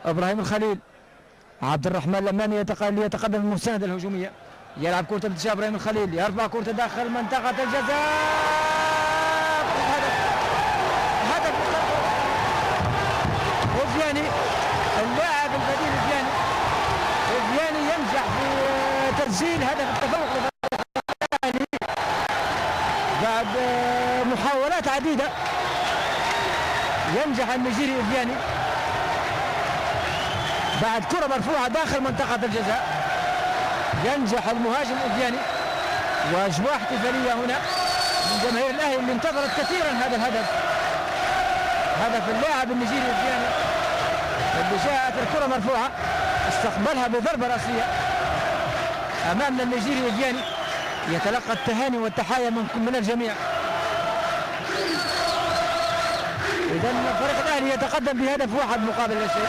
ابراهيم الخليل. عبد الرحمن الأماني يتقدم المساندة الهجومية، يلعب كرة انتشار ابراهيم الخليل، يرفع كرة داخل منطقة الجزاء. هدف وفياني، اللاعب البديل وفياني ينجح في تسجيل هدف التفوق للأهلي بعد محاولات عديدة. ينجح النيجيري وفياني بعد كرة مرفوعة داخل منطقة الجزاء، ينجح المهاجم وفياني، واجواء احتفالية هنا من جماهير الاهلي اللي انتظرت كثيرا هذا الهدف، هدف اللاعب النيجيري وفياني اللي جاءت الكرة مرفوعة استقبلها بضربة رأسية امامنا. النيجيري وفياني يتلقى التهاني والتحايا من الجميع. اذا فريق الاهلي يتقدم بهدف واحد مقابل لا شيء.